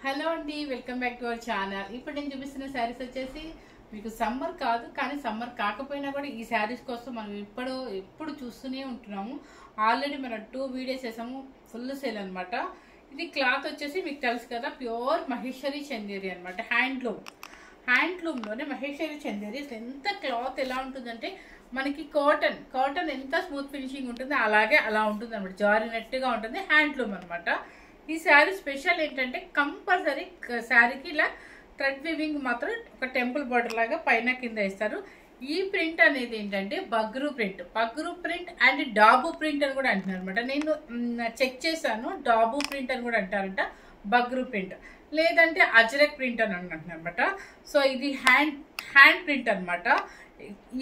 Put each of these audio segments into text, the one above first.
Hello అండి, welcome back to our channel. ఇప్పుడు నేను చూపిస్తున్న శారీస్ వచ్చేసి మీకు సమ్మర్ కాదు, కానీ సమ్మర్ కాకపోయినా కూడా ఈ శారీస్ కోసం మనం ఎప్పుడు చూస్తూనే ఉంటున్నాము. ఆల్రెడీ మనం 2 వీడియోస్ చేసాము, ఫుల్ సేల్ అనమాట. ఇది క్లాత్ వచ్చేసి మీకు తెలుసు కదా, ప్యూర్ మహేశ్వరి చందేరి అనమాట. హ్యాండ్లూమ్లోనే మహేశ్వరి చందేరి. ఎంత క్లాత్ ఎలా ఉంటుందంటే మనకి కాటన్ ఎంత స్మూత్ ఫినిషింగ్ ఉంటుందో అలా ఉంటుంది అనమాట. జారినట్టుగా ఉంటుంది. హ్యాండ్లూమ్ అనమాట. ఈ శారీ స్పెషల్ ఏంటంటే కంపల్సరీ శారీకి ఇలా థ్రెడ్ వీవింగ్ మాత్రం ఒక టెంపుల్ బార్డర్ లాగా పైన కింద ఇస్తారు. ఈ ప్రింట్ అనేది ఏంటంటే బగ్రూ ప్రింట్ అండ్ డాబు ప్రింట్ అని కూడా అంటున్నారు అనమాట. నేను చెక్ చేశాను, డాబు ప్రింట్ అని కూడా అంటారంట, బగ్రూ ప్రింట్ లేదంటే అజ్రక్ ప్రింట్ అని అంటున్నారు అనమాట. సో ఇది హ్యాండ్ ప్రింట్ అనమాట.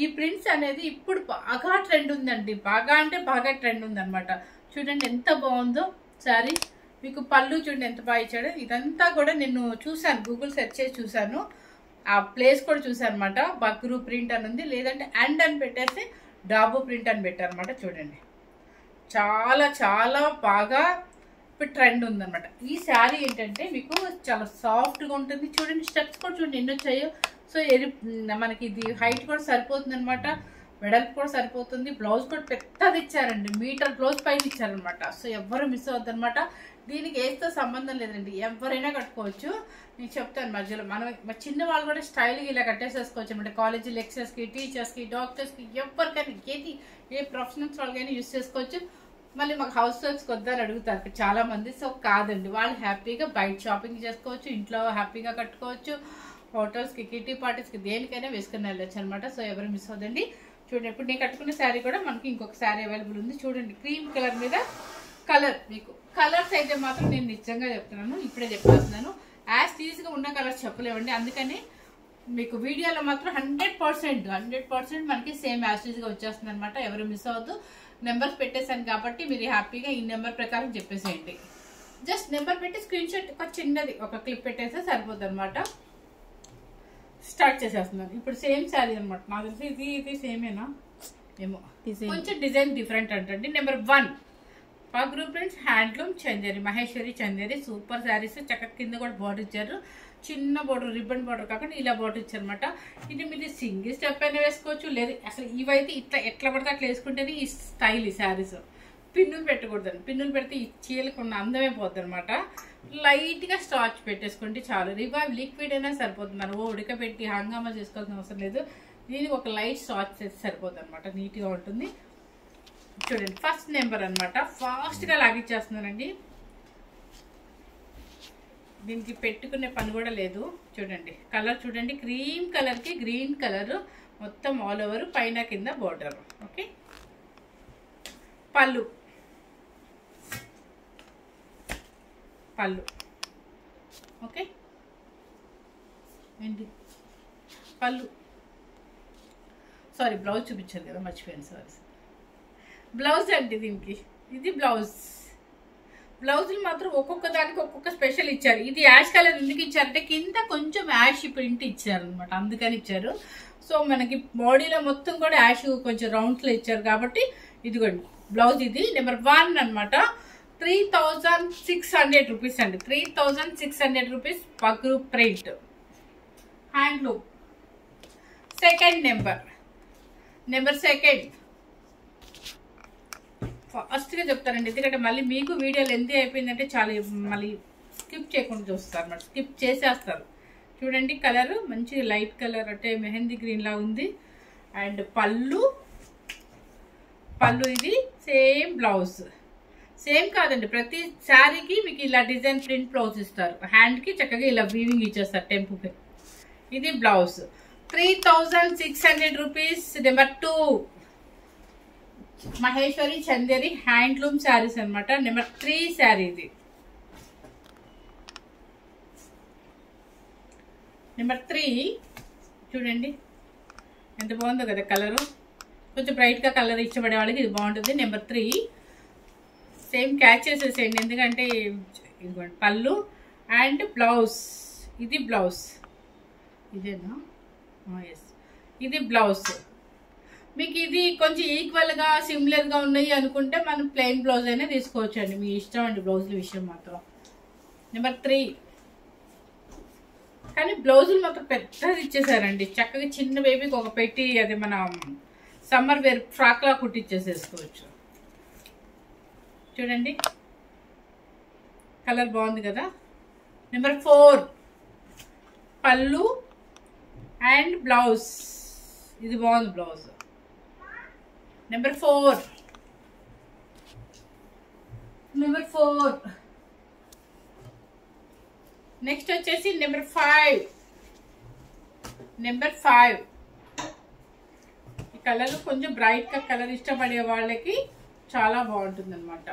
ఈ ప్రింట్స్ అనేది ఇప్పుడు బాగా ట్రెండ్ ఉందండి. బాగా ట్రెండ్ ఉందన్నమాట. చూడండి ఎంత బాగుందో శారీ. మీకు పళ్ళు చూడండి ఎంత బాగా ఇచ్చాడు. ఇదంతా కూడా నేను చూసాను, గూగుల్ సెర్చ్ చేసి చూసాను. ఆ ప్లేస్ కూడా చూసాను అనమాట. బగ్రూ ప్రింట్ అని ఉంది, లేదంటే అండ్ అని పెట్టేసి డాబు ప్రింట్ అని పెట్టారనమాట. చూడండి చాలా బాగా ఇప్పుడు ట్రెండ్ ఉందన్నమాట. ఈ శారీ ఏంటంటే మీకు చాలా సాఫ్ట్గా ఉంటుంది. చూడండి స్టెప్స్ కూడా చూడండి ఎన్ని వచ్చాయో. సో మనకి ఇది హైట్ కూడా సరిపోతుంది అనమాట, వెడల్పు కూడా సరిపోతుంది. బ్లౌజ్ కూడా పెద్దది ఇచ్చారండి, మీటర్ బ్లౌజ్ పైన ఇచ్చారనమాట. సో ఎవరు మిస్ అవ్వద్దు అనమాట. దీనికి ఏతో సంబంధం లేదండి, ఎవరైనా కట్టుకోవచ్చు. నేను చెప్తాను మధ్యలో మన చిన్న వాళ్ళు కూడా స్టైల్గా ఇలా కట్టేసేసుకోవచ్చు అనమాట. కాలేజీ లెక్చరర్స్కి, టీచర్స్కి, డాక్టర్స్కి, ఎవరికైనా ఏ ప్రొఫెషనల్స్ వాళ్ళకైనా యూజ్ చేసుకోవచ్చు. మళ్ళీ మాకు హౌస్ వైఫ్స్కి వద్దని అడుగుతారు చాలా మంది. సో కాదండి, వాళ్ళు హ్యాపీగా బయట షాపింగ్ చేసుకోవచ్చు, ఇంట్లో హ్యాపీగా కట్టుకోవచ్చు, హోటల్స్కి, కిటీ పార్టీస్కి, దేనికైనా వేసుకుని వెళ్ళొచ్చు అనమాట. సో ఎవరు మిస్ అవ్వదండి. చూడండి ఇప్పుడు నేను కట్టుకున్న శారీ కూడా మనకి ఇంకొక శారీ అవైలబుల్ ఉంది. చూడండి క్రీమ్ కలర్ మీద మీకు కలర్స్ అయితే మాత్రం నేను నిజంగా చెప్తున్నాను, ఇప్పుడే చెప్పేస్తున్నాను. యాజ్ టీజ్గా ఉన్న కలర్స్ చెప్పలేవండి. అందుకని మీకు వీడియోలో మాత్రం 100% మనకి సేమ్ యాజ్ టీజ్గా వచ్చేస్తుంది అనమాట. ఎవరు మిస్ అవ్వద్దు. నెంబర్స్ పెట్టేశాను కాబట్టి మీరు హ్యాపీగా ఈ నెంబర్ ప్రకారం చెప్పేసేయండి. జస్ట్ నెంబర్ పెట్టి స్క్రీన్ షాట్ ఒక చిన్నది ఒక క్లిప్ పెట్టేస్తే సరిపోద్ది అనమాట. స్టార్ట్ చేసేస్తున్నాను. ఇప్పుడు సేమ్ శారీ అనమాట. నాకు తెలిసి ఇది సేమేనా ఏమో, కొంచెం డిజైన్ డిఫరెంట్ అంటండి. Number 1 Bagru prints handloom Chanderi, Maheshwari Chanderi. Super saris. చక్కగా కింద కూడా బార్డర్ ఇచ్చారు. చిన్న బార్డర్, రిబ్బన్ బార్డర్ కాకుండా ఇలా బార్డర్ ఇచ్చారు అనమాట. ఇది మీరు సింగిల్ స్టెప్ అయినా వేసుకోవచ్చు, లేదు అసలు ఇవైతే ఎట్లా పడితే అట్లా వేసుకుంటేనే ఈ స్టైల్. ఈ శారీస్ పిన్నులు పెట్టకూడదండి, పిన్నులు పెడితే ఈ చీలకు ఉన్న అందమే పోద్ది అనమాట. లైట్గా స్టార్చ్ పెట్టేసుకుంటే చాలు. రివైవ్ లిక్విడ్ అయినా సరిపోతుంది. మనం ఉడకబెట్టి హంగామా చేసుకోవాల్సిన అవసరం లేదు. దీనికి ఒక లైట్ స్టార్చ్ చేసి సరిపోతుంది అనమాట. నీట్గా ఉంటుంది. చూడండి ఫస్ట్ నెంబర్ అనమాట. ఫాస్ట్గా లాగిచ్చేస్తున్నానండి. దీనికి పెట్టుకునే పని కూడా లేదు. చూడండి కలర్ చూడండి, క్రీమ్ కలర్కి గ్రీన్ కలర్ మొత్తం ఆల్ ఓవర్, పైన కింద బోర్డర్. ఓకే, పళ్ళు ఓకే ఏంటి పళ్ళు, సారీ బ్లౌజ్ చూపించారు కదా, మర్చిపోయాను. సారీ బ్లౌజ్ అండి దీనికి. ఇది బ్లౌజులు మాత్రం ఒక్కొక్క దానికి ఒక్కొక్క స్పెషల్ ఇచ్చారు. ఇది యాష్ కలర్ ఎందుకు ఇచ్చారంటే కింద కొంచెం యాష్ ప్రింట్ ఇచ్చారు అనమాట, అందుకని ఇచ్చారు. సో మనకి బాడీలో మొత్తం కూడా యాష్ కొంచెం రౌండ్స్లో ఇచ్చారు కాబట్టి ఇదిగోండి బ్లౌజ్. ఇది నెంబర్ 1 అనమాట. 3600 రూపీస్ అండి. 3600 rupees Bagru print handloom. Second number 2 ఫాస్ట్గా చెప్తారండి, ఎందుకంటే మళ్ళీ మీకు వీడియో లెంత్ అయిపోయిందంటే చాలా మళ్ళీ స్కిప్ చేయకుండా చూస్తారు అన్నమాట, స్కిప్ చేసేస్తారు. చూడండి కలర్ మంచి లైట్ కలర్ అంటే మెహందీ గ్రీన్ లా ఉంది. అండ్ పళ్ళు ఇది సేమ్ బ్లౌజ్. సేమ్ కాదండి, ప్రతి శారీకి మీకు ఇలా డిజైన్ ప్రింట్ బ్లౌజ్ ఇస్తారు. హ్యాండ్కి చక్కగా ఇలా వీవింగ్ ఇచ్చేస్తారు టెంపుకి. ఇది blouse. 3600 rupees. Number 2 Maheshwari Chanderi handloom saris అనమాట. నెంబర్ 3 శారీ ఇది. నెంబర్ 3 చూడండి ఎంత బాగుందో కదా కలరు. కొంచెం బ్రైట్గా కలర్ ఇష్టపడే వాళ్ళకి ఇది బాగుంటుంది. నెంబర్ 3 సేమ్ క్యాచ్ చేసేసేయండి, ఎందుకంటే ఇదిగోండి పళ్ళు అండ్ బ్లౌజ్. ఇది బ్లౌజ్, ఇదేనా? ఎస్, ఇది బ్లౌజ్. మీకు ఇది కొంచెం ఈక్వల్గా సిమిలర్గా ఉన్నాయి అనుకుంటే మనం ప్లెయిన్ బ్లౌజ్ అయినా తీసుకోవచ్చు అండి, మీ ఇష్టం అండి బ్లౌజ్ల విషయం మాత్రం. నెంబర్ 3 కానీ బ్లౌజులు మాత్రం పెద్దది ఇచ్చేసారండి. చక్కగా చిన్న బేబీకి ఒక పెట్టి అది మన సమ్మర్ వేర్ ఫ్రాక్ లా కుట్టిచ్చేసేసుకోవచ్చు. చూడండి కలర్ బాగుంది కదా. నెంబర్ 4 పళ్ళు అండ్ బ్లౌజ్. ఇది బాగుంది బ్లౌజ్. నెంబర్ 4 నెక్స్ట్ వచ్చేసి నెంబర్ 5. ఈ కలర్ కొంచెం బ్రైట్ గా కలర్ ఇష్టపడే వాళ్ళకి చాలా బాగుంటుంది అనమాట.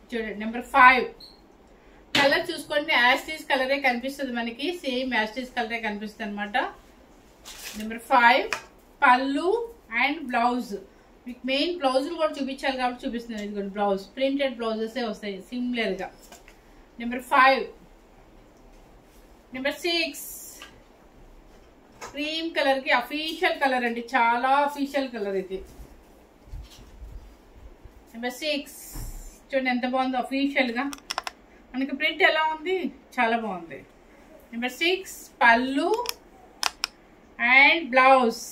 చూడండి నెంబర్ 5 కలర్ చూసుకోండి. యాస్టీస్ కలరే కనిపిస్తుంది మనకి. సేమ్ యాస్టీస్ కలరే కనిపిస్తుంది అనమాట. నెంబర్ 5 పళ్ళు అండ్ బ్లౌజ్. మీకు మెయిన్ బ్లౌజులు కూడా చూపించాలి కాబట్టి చూపిస్తున్నాను. ఇదిగోండి బ్లౌజ్ ప్రింటెడ్ బ్లౌజెస్ వస్తాయి సిమిలర్ గా. నెంబర్ 5. నెంబర్ 6 క్రీమ్ కలర్ కి అఫీషియల్ కలర్ అండి. చాలా అఫీషియల్ కలర్ ఇది. నెంబర్ 6 చూడండి ఎంత బాగుందో అఫీషియల్ గా. మనకి ప్రింట్ ఎలా ఉంది, చాలా బాగుంది. నెంబర్ 6 పళ్ళు అండ్ బ్లౌజ్.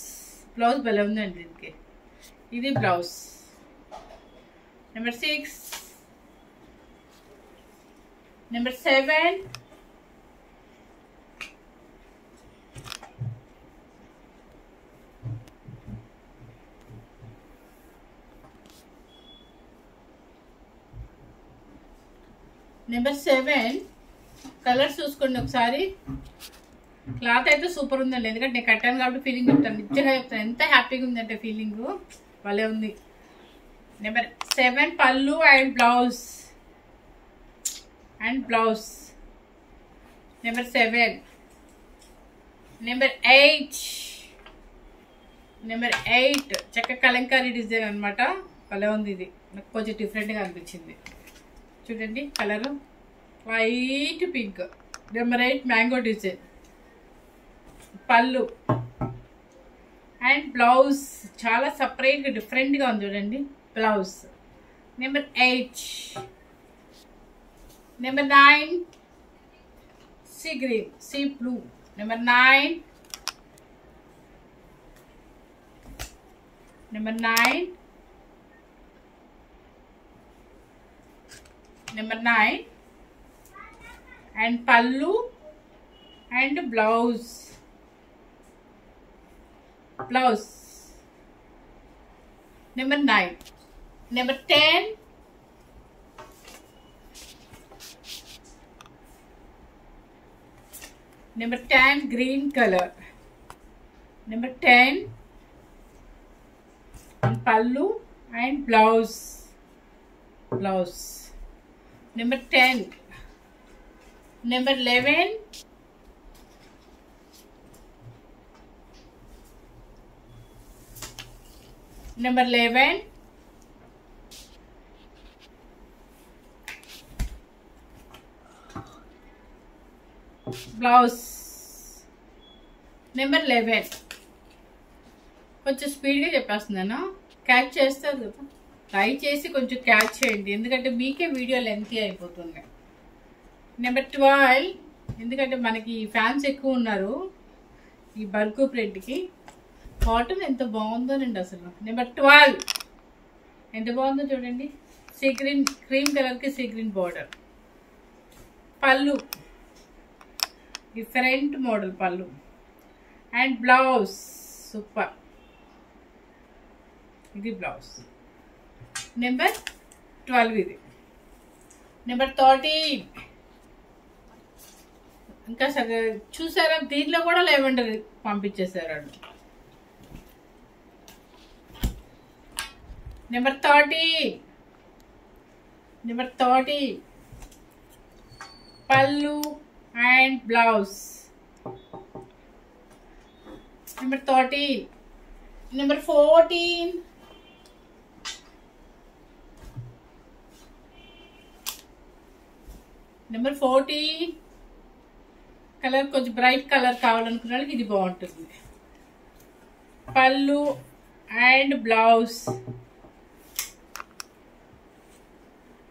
బ్లౌజ్ భలే ఉందండి దీనికి. ఇది blouse. Number 6. Number 7 number 7 colour చూసుకోండి ఒకసారి. క్లాత్ అయితే సూపర్ ఉందండి. ఎందుకంటే నేను కట్టాను కాబట్టి ఫీలింగ్ చెప్తాను. నిజంగా చెప్తాను ఎంత హ్యాపీగా ఉందంటే ఫీలింగ్ భలే ఉంది. నెంబర్ 7 పళ్ళు అండ్ బ్లౌజ్. నెంబర్ 7. నెంబర్ 8 చక్క కలంకారీ డిజైన్ అనమాట. భలే ఉంది ఇది. నాకు కొంచెం డిఫరెంట్గా అనిపించింది. చూడండి colour white pink. Number 8 mango design. పళ్ళు అండ్ బ్లౌజ్ చాలా సపరేట్గా డిఫరెంట్గా ఉంది చూడండి blouse. Number 8. Number 9 sea green sea blue. Number 9. Number 9 and పళ్ళు and blouse. Number 9. Number 10 green colour. Number 10 and pallu and blouse. Number 10. Number 11. Number 11. Blouse. Number 11. కొంచెం స్పీడ్గా చెప్పేస్తున్నాను. క్యాచ్ చేస్తారు. ట్రై చేసి కొంచెం క్యాచ్ చేయండి, ఎందుకంటే మీకే వీడియో లెంతీ అయిపోతుంది. నెంబర్ 12. ఎందుకంటే మనకి ఫ్యాన్స్ ఎక్కువ ఉన్నారు ఈ బర్గూ ప్రింట్కి. కాటన్ ఎంత బాగుందోనండి అసలు. నెంబర్ 12 ఎంత బాగుందో చూడండి. సీ గ్రీన్ క్రీమ్ కలర్కి సీ గ్రీన్ బార్డర్. పళ్ళు డిఫరెంట్ మోడల్ పళ్ళు అండ్ బ్లౌజ్ సూపర్. ఇది బ్లౌజ్. నెంబర్ 12 ఇది. నెంబర్ 13 ఇంకా చూసారా, దీంట్లో కూడా లెవెండర్ పంపించేశారు. నెంబర్ 30 పళ్ళు and blouse. Number 13. Number 14. Number 14 colour కొంచెం బ్రైట్ కలర్ కావాలనుకున్న వాళ్ళకి ఇది బాగుంటుంది. పళ్ళు అండ్ బ్లౌజ్.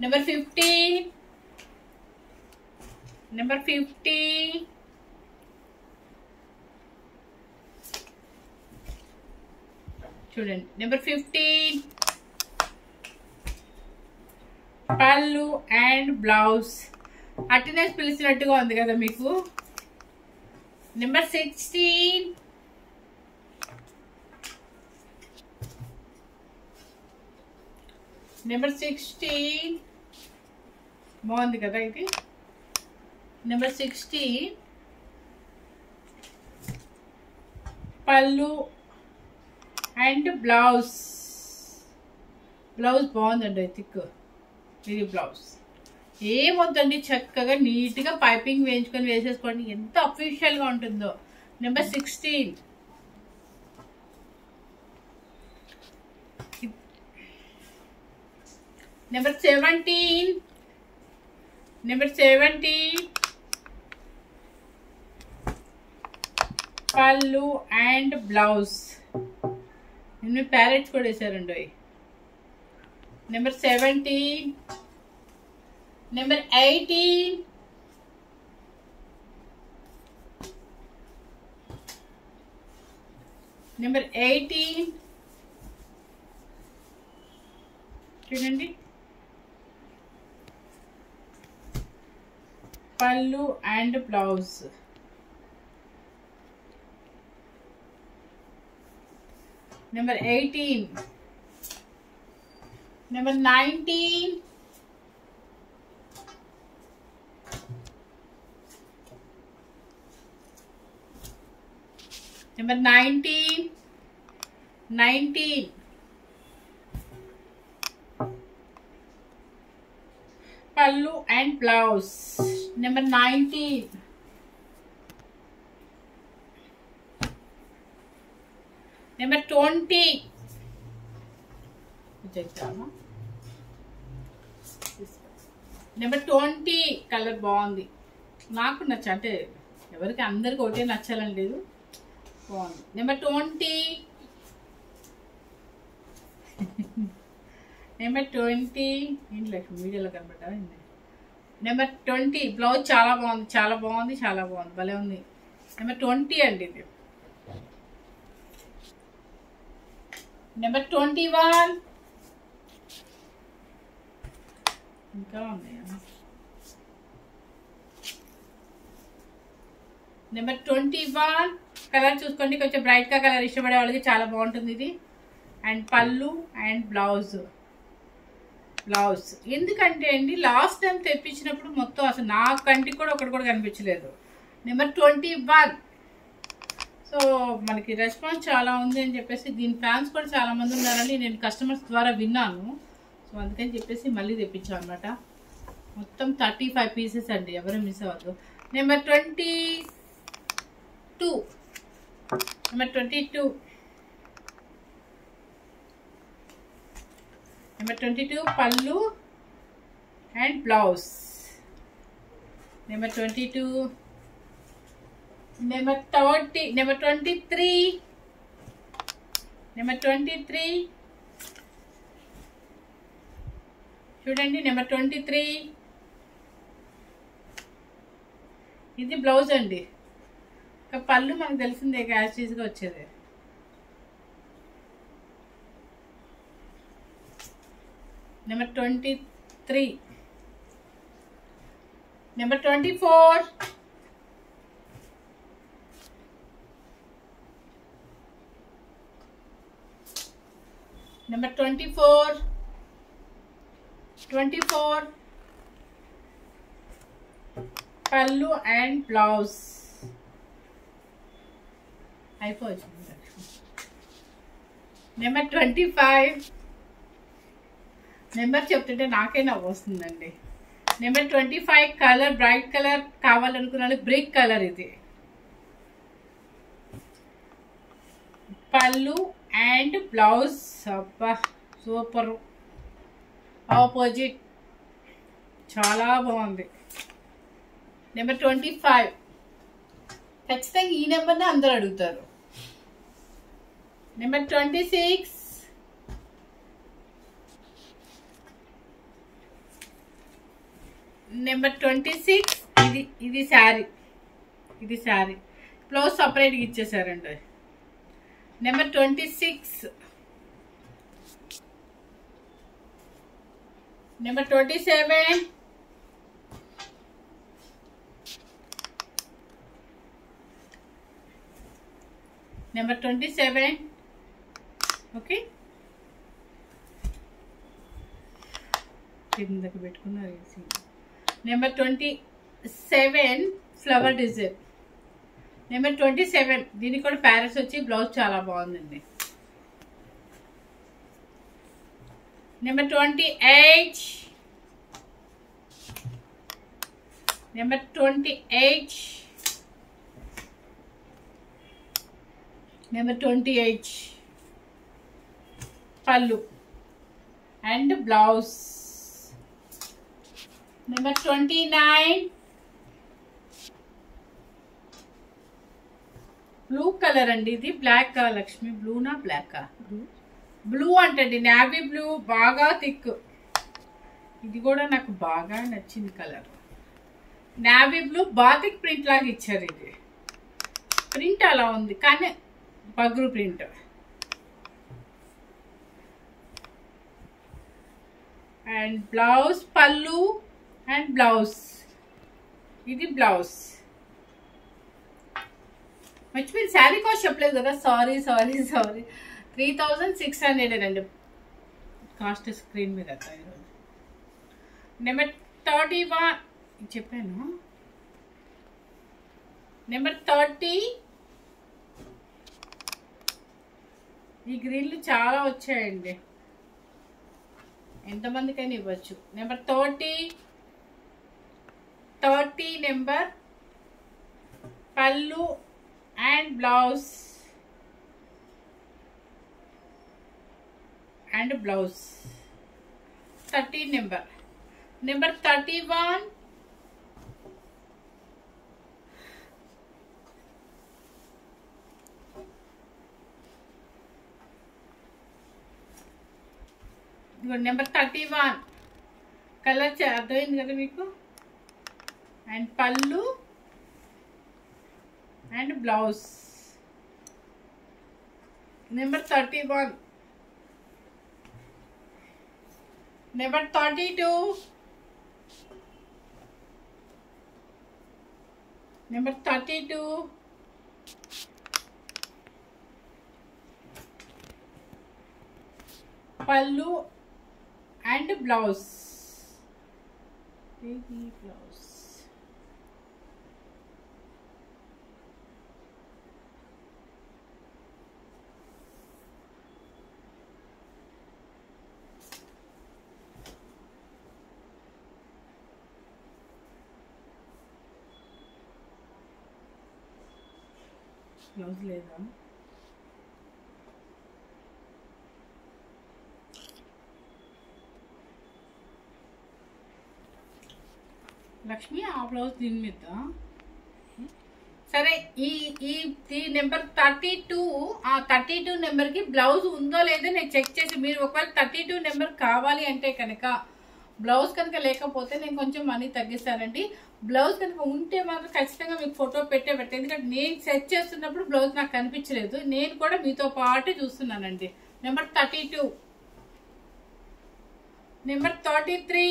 నెంబర్ 15. నెంబర్ 50, చూడండి నెంబర్ 15 పళ్ళు అండ్ బ్లౌజ్. అటెండెన్స్ పిలిచినట్టుగా ఉంది కదా మీకు. నెంబర్ 16 నెంబర్ 16 బాగుంది కదా ఇది. నెంబర్ 16 పళ్ళు అండ్ బ్లౌజ్. బ్లౌజ్ బాగుందండి, థిక్ ఇది బ్లౌజ్. ఏమొద్దండి, చక్కగా నీట్గా పైపింగ్ వేయించుకొని వేసేసుకోండి, ఎంత అఫీషియల్గా ఉంటుందో. నెంబర్ 16 నెంబర్ 17 పళ్ళు అండ్ బ్లౌజ్. నేను ప్యారెట్స్ కూడా వేసారండి. నెంబర్ 17 నెంబర్ 18 నెంబర్ 18 చూడండి పళ్ళు and blouse. Number 18 number 19 number 19 పళ్ళు and blouse. Number 19 number 20 number 20 colour బాగుంది, నాకు నచ్చ, అంటే ఎవరికి అందరికి ఒకటే నచ్చాలని లేదు, బాగుంది. నెంబర్ 20 నెంబర్ 20 ఇంట్లో వీడియోలో కనబడ్డా. నెంబర్ 20 బ్లౌజ్ చాలా బాగుంది, చాలా బాగుంది, చాలా బాగుంది, భలే ఉంది. నెంబర్ 20 అండి ఇది. నెంబర్ 21 ఇంకా ఉన్నాయా. నెంబర్ 21 కలర్ చూసుకోండి, కొంచెం బ్రైట్గా కలర్ ఇష్టపడే వాళ్ళకి చాలా బాగుంటుంది ఇది. అండ్ పళ్ళు అండ్ బ్లౌజ్. ఎందుకంటే అండి లాస్ట్ టైం తెప్పించినప్పుడు మొత్తం అసలు నా కంటికి కూడా ఒకటి కూడా కనిపించలేదు. నెంబర్ 21. సో మనకి రెస్పాన్స్ చాలా ఉంది అని చెప్పేసి, దీని ఫ్యాన్స్ కూడా చాలా మంది ఉన్నారని నేను కస్టమర్స్ ద్వారా విన్నాను. సో అందుకని చెప్పేసి మళ్ళీ తెప్పించాను అనమాట. మొత్తం 35 పీసెస్ అండి, ఎవరు మిస్ అవ్వద్దు. నెంబర్ 22 నెంబర్ 22 నెంబర్ 22 పళ్ళు and blouse. Number 22 number 30 number 23 number 23 చూడండి. నెంబర్ 23 ఇది బ్లౌజ్ అండి, పళ్ళు మనకు తెలిసిందే యాస్టీస్గా వచ్చేది. నెంబర్ 23 నెంబర్ 24 నెంబర్ 24 పళ్ళు అండ్ బ్లౌజ్. అయిపోయింది. నెంబర్ 25 నెంబర్ చెప్తుంటే నాకే నవ్వు వస్తుందండి. నెంబర్ 25 కలర్ బ్రైట్ కలర్ కావాలనుకున్నాను, బ్రిక్ కలర్ ఇది. పళ్ళు అండ్ బ్లౌజ్. అబ్బా సూపర్, ఆపోజిట్, చాలా బాగుంది. నెంబర్ 25 ఖచ్చితంగా ఈ నెంబర్ని అందరూ అడుగుతారు. నెంబర్ 26 నెంబర్ 26 ఇది శారీ, ఇది శారీ. బ్లౌజ్ సపరేట్గా ఇచ్చేసారండి. Number 26, number 27, number 27. ఓకే, కిందకి పెట్టుకున్నారు. Number 27 flower design. నెంబర్ 27, దీనికి కూడా ప్యారెట్స్ వచ్చి బ్లౌజ్ చాలా బాగుందండి. నెంబర్ 28, నెంబర్ 28, నెంబర్ 28 పళ్ళు and blouse. Number 29 blue colour అండి. ఇది బ్లాక్ లక్ష్మి, బ్లూనా బ్లాకా? బ్లూ అంటండి, నావీ బ్లూ, బాగా థిక్. ఇది కూడా నాకు బాగా నచ్చింది colour. Navy blue batik print లాగా ఇచ్చారు. ఇది ప్రింట్ అలా ఉంది కానీ పగ్రు ప్రింట్. అండ్ బ్లౌజ్, పళ్ళు అండ్ బ్లౌజ్. ఇది బ్లౌజ్. మర్చిపోయి శారీ కాస్ట్ చెప్పలేదు కదా, సారీ 3600 అండి కాస్ట్ స్క్రీన్ మీద. నెంబర్ 31 చెప్పాను. నెంబర్ 30, ఈ గ్రీన్లు చాలా వచ్చాయండి, ఎంతమందికైనా ఇవ్వచ్చు. నెంబర్ 30 నెంబర్ పళ్ళు and blouse and blouse. 30 number. Number 31 number 31 colour అర్థమైంది కదా మీకు. అండ్ పళ్ళు and blouse. Number 31. Number 32. Number 32 పళ్ళు అండ్ బ్లౌజ్. బ్లౌజ్. బ్లౌజ్ లేదా? లక్ష్మి ఆ బ్లౌజ్ దీని మీద. సరే, ఈ నెంబర్ 32, ఆ 32 నెంబర్కి బ్లౌజ్ ఉందో లేదో నేను చెక్ చేసి, మీరు ఒకవేళ 32 నెంబర్ కావాలి అంటే కనుక, బ్లౌజ్ కనుక లేకపోతే నేను కొంచెం మనీ తగ్గిస్తానండి. బ్లౌజ్ కనుక ఉంటే మాత్రం ఖచ్చితంగా మీకు ఫోటో పెట్టే ఎందుకంటే నేను సెట్ చేస్తున్నప్పుడు బ్లౌజ్ నాకు కనిపించలేదు, నేను కూడా మీతో పాటు చూస్తున్నానండి. Number 32. Number 33.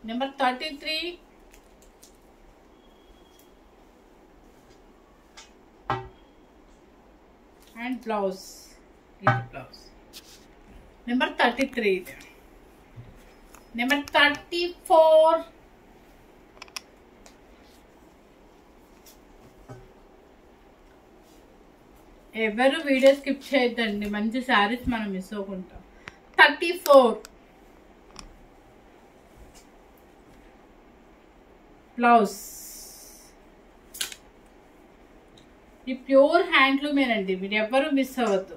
Number 33 and blouse. ఇది బ్లౌజ్. నెంబర్ 33. నెంబర్ 34. ఎవరు వీడియో స్కిప్ చేయొద్దండి, మంచి శారీస్ మనం మిస్ అవ్వకుంటాం. 34 బ్లౌజ్. ఈ ప్యూర్ హ్యాండ్లూమేనండి, మీరు ఎవరు మిస్ అవ్వద్దు.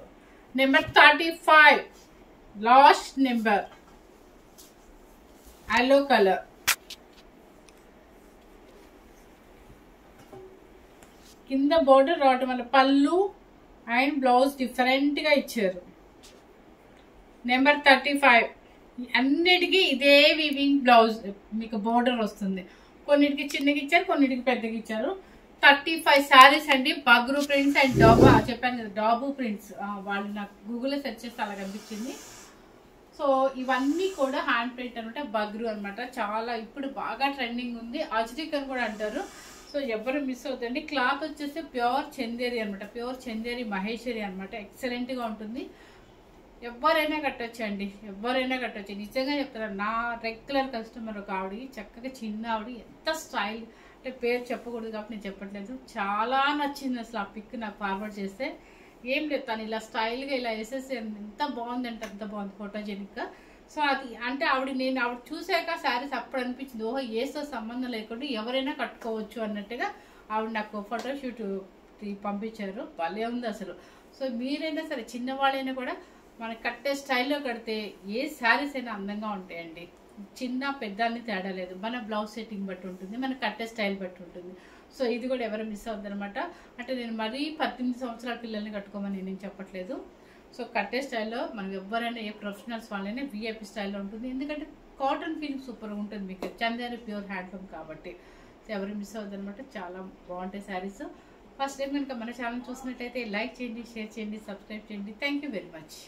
Number 35 last number, yellow colour. కింద బోర్డర్ రావటం వల్ల పళ్ళు అండ్ బ్లౌజ్ డిఫరెంట్గా ఇచ్చారు. నెంబర్ 35. అన్నిటికీ ఇదే వీవింగ్ బ్లౌజ్ మీకు బోర్డర్ వస్తుంది. కొన్నిటికి చిన్నగా ఇచ్చారు, కొన్నిటికి పెద్దగా ఇచ్చారు. 35 శారీస్ అండి. బగ్రూ ప్రింట్స్ అండ్ డాబా చెప్పాను కదా, డాబు ప్రింట్స్. వాళ్ళు నాకు గూగుల్లో సెర్చ్ చేస్తే అలా కనిపించింది. సో ఇవన్నీ కూడా హ్యాండ్ ప్రింట్ అనమాట, బగ్రూ అనమాట. చాలా ఇప్పుడు బాగా ట్రెండింగ్ ఉంది. అజ్రిక్ అని కూడా అంటారు. సో ఎవరు మిస్ అవుతుంది. క్లాత్ వచ్చేసి ప్యూర్ చందేరి అనమాట, ప్యూర్ చందేరి మహేశ్వరి అనమాట. ఎక్సలెంట్గా ఉంటుంది. ఎవరైనా కట్టొచ్చు అండి, ఎవరైనా కట్టొచ్చు. నిజంగా చెప్తాను, నా రెగ్యులర్ కస్టమర్ ఒక ఆవిడ, చక్కగా చిన్న ఆవిడ, ఎంత స్టైల్ అంటే పేరు చెప్పకూడదు కాబట్టి నేను చెప్పట్లేదు. చాలా నచ్చింది అసలు. ఆ పిక్ నాకు ఫార్వర్డ్ చేస్తే ఏం లేదు, తను ఇలా స్టైల్గా ఇలా వేసేసి ఎంత బాగుంది అంటే అంత బాగుంది, ఫోటోజెనిక్గా. సో అది అంటే నేను ఆవిడ చూసాక శారీస్ అప్పుడు అనిపించింది, ఓహో ఏతో సంబంధం లేకుండా ఎవరైనా కట్టుకోవచ్చు అన్నట్టుగా ఆవిడ నాకు ఫోటోషూట్ పంపించారు. భలే ఉంది అసలు. సో మీరైనా సరే చిన్నవాళ్ళైనా కూడా మనకి కట్టే స్టైల్లో కడితే ఏ శారీస్ అయినా అందంగా ఉంటాయండి. చిన్న పెద్ద అని తేడా లేదు. మన బ్లౌజ్ సెట్టింగ్ బట్టి ఉంటుంది, మన కట్టే స్టైల్ బట్టి ఉంటుంది. సో ఇది కూడా ఎవరు మిస్ అవుతుంది అనమాట. అంటే నేను మరీ 18 సంవత్సరాల పిల్లల్ని కట్టుకోమని నేను చెప్పట్లేదు. సో కట్టే స్టైల్లో మనం ఎవరైనా ఏ ప్రొఫెషనల్స్ వాళ్ళైనా విఐపి స్టైల్లో ఉంటుంది. ఎందుకంటే కాటన్ ఫీలింగ్ సూపర్గా ఉంటుంది మీకు, చందేరి ప్యూర్ హ్యాండ్లూమ్ కాబట్టి. సో ఎవరు మిస్ అవుతుంది అనమాట. చాలా బాగుంటాయి శారీస్. ఫస్ట్ టైం కనుక మన ఛానల్ చూసినట్టయితే లైక్ చేయండి, షేర్ చేయండి, సబ్స్క్రైబ్ చేయండి. Thank you very much.